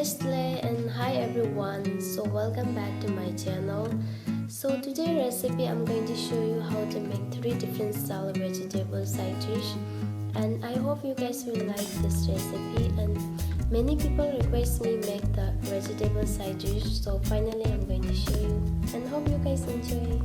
Sashle and hi everyone. So welcome back to my channel. So today recipe I'm going to show you how to make 3 different style of vegetable side dish, and I hope you guys will like this recipe. And many people request me make the vegetable side dish, so finally I'm going to show you and hope you guys enjoy.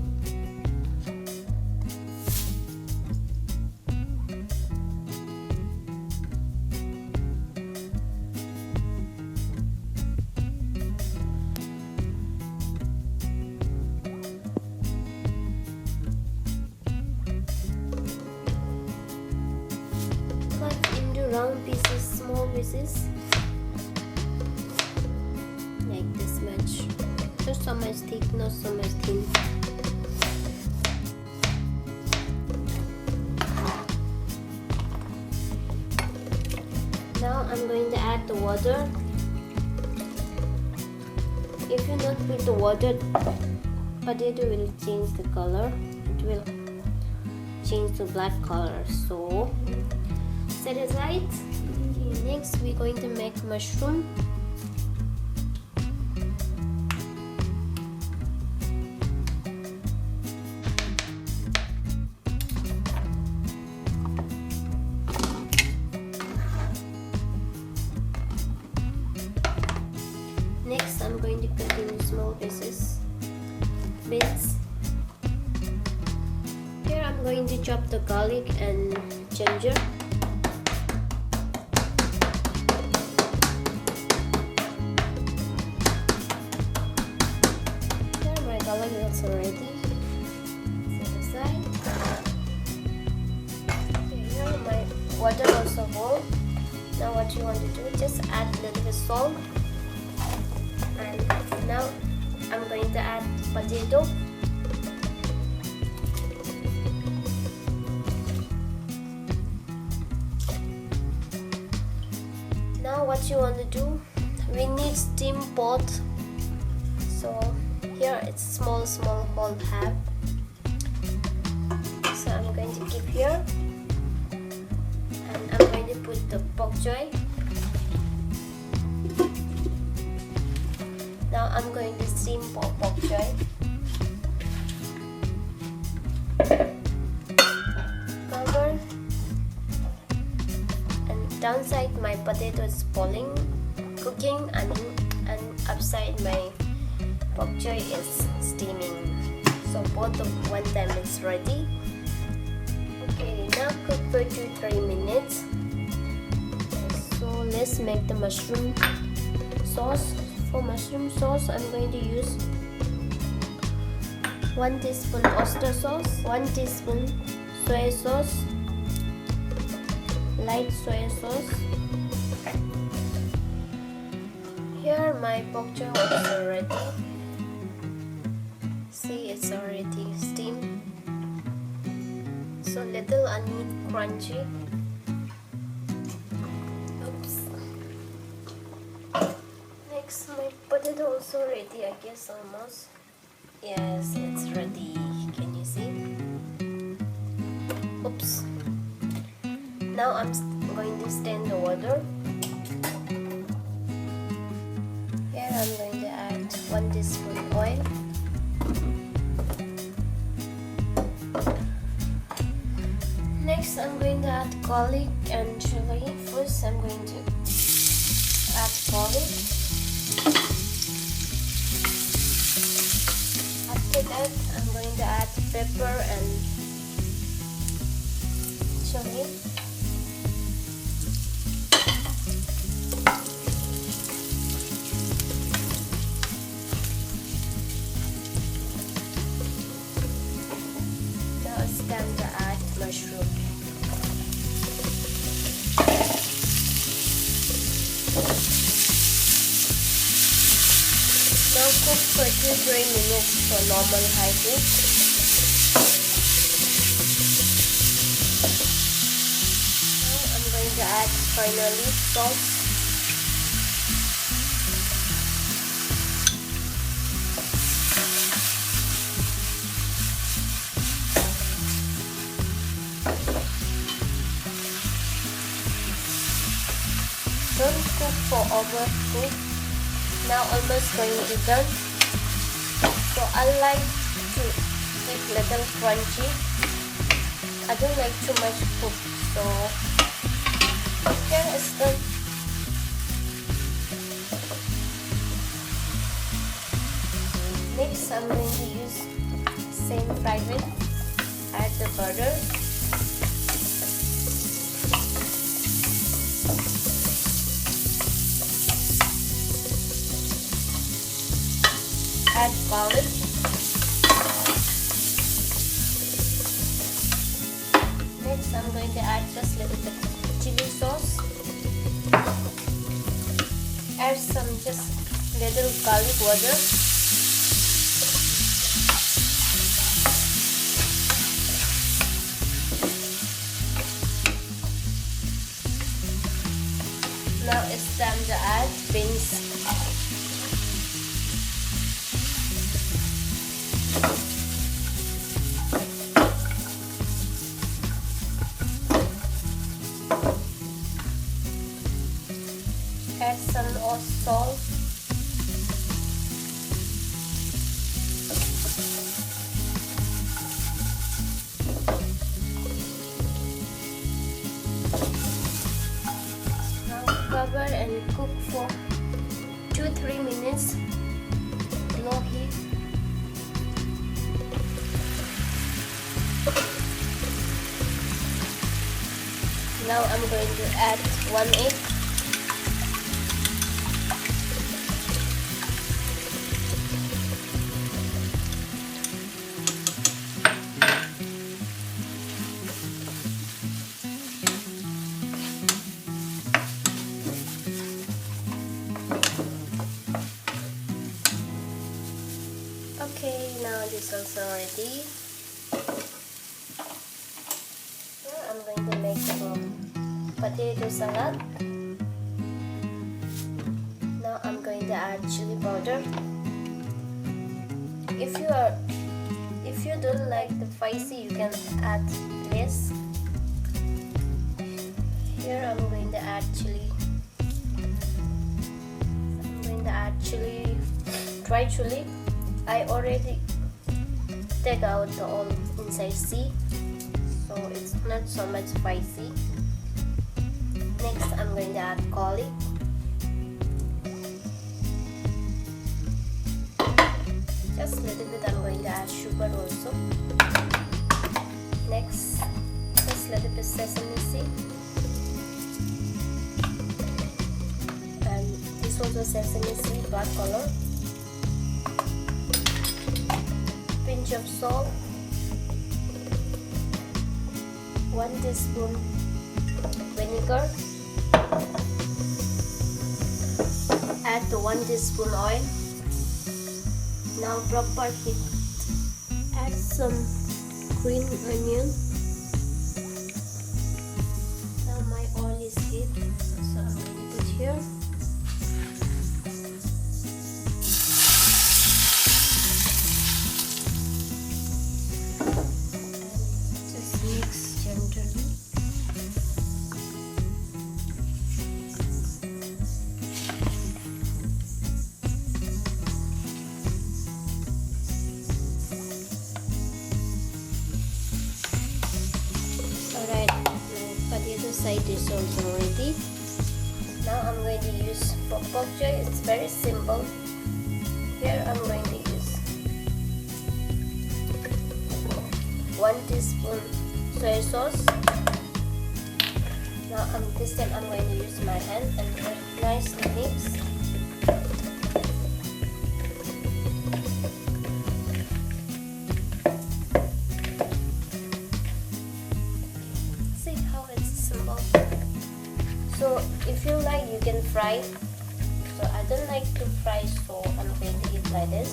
Round pieces, small pieces, like this much. Not so much thick, not so much thin. Now I'm going to add the water. If you not put the water, potato will change the color. It will change to black color. So set it aside. Next we're going to make mushroom. Next I'm going to cut into small pieces, bits. Here I'm going to chop the garlic and ginger. Garlic is also ready. Set aside. Okay, here my water also full. Now what you want to do, just add a little bit salt. And now I'm going to add potato. Now what you want to do, we need steam pot. So here it's small hole have. So I'm going to keep here, and I'm going to put the bok choy. Now I'm going to steam bok choy. Cover, and downside my potato is boiling, cooking, and upside my bok choy is steaming. So both of one time is ready. Okay, now cook for 2-3 minutes. So let's make the mushroom sauce. For mushroom sauce, I'm going to use 1 teaspoon oyster sauce, 1 teaspoon soy sauce, light soy sauce. Here my bok choy is ready. See, it's already steamed. So little onion crunchy. Oops. Next, my potato also ready, I guess almost. Yes, it's ready. Can you see? Oops. Now I'm going to strain the water. Here I'm going to add 1 teaspoon oil. Next, I'm going to add garlic and chili. First, I'm going to add garlic. After that, I'm going to add pepper and chili. Now it's time to add mushroom. Now cook for 2-3 minutes for normal high heat. Now I'm going to add finally salt. Don't cook for overcook. Now almost going to done. So I like to keep little crunchy. I don't like too much cook. So here it's done. Next I'm going to use same fry pan. Add the butter. Add garlic. Next I'm going to add just a little bit chili sauce. Add some just little garlic water. Now it's time to add beans. Add some more salt. Cover and cook for 2-3 minutes, low heat. Now I'm going to add 1 egg. Okay, now this is also ready. Now I'm going to make the potato salad. Now I'm going to add chili powder. If you don't like the spicy, you can add less. Here I'm going to add chili. I'm going to add chili, dry chili. I already take out the all inside seed, so it's not so much spicy. Next I'm going to add garlic. Just a little bit I'm going to add sugar also. Next, just a little bit sesame seed. And this was a sesame seed, black color. Pinch of salt, 1 teaspoon vinegar, add the 1 teaspoon oil. Now proper heat. Add some green onion. Now my oil is heat, so I'm going to put here. Alright, my potato side is also ready. Now I'm going to use for bok choy. It's very simple. Here I'm going to use 1 teaspoon soy sauce. Now this time I'm going to use my hand and nicely mix. So if you like, you can fry. So I don't like to fry, so I'm going to eat like this.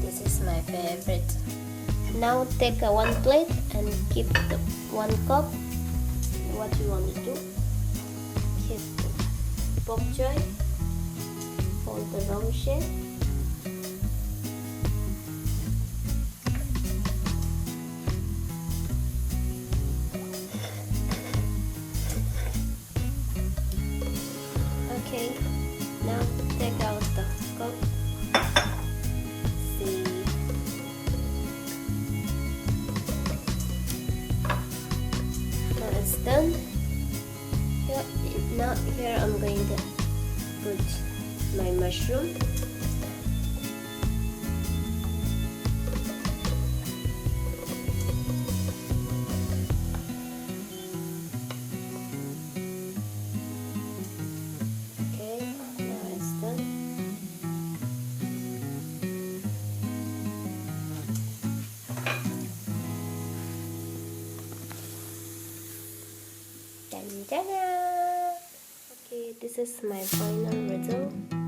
This is my favorite. Now take a 1 plate and keep the 1 cup. What you want to do? Keep the bok choy, fold the round shape. Okay, Now take out the cup. See. Now it's done. Now here I'm going to put my mushroom. Okay, now it's done. Dun, dun, dun. Okay, this is my final result.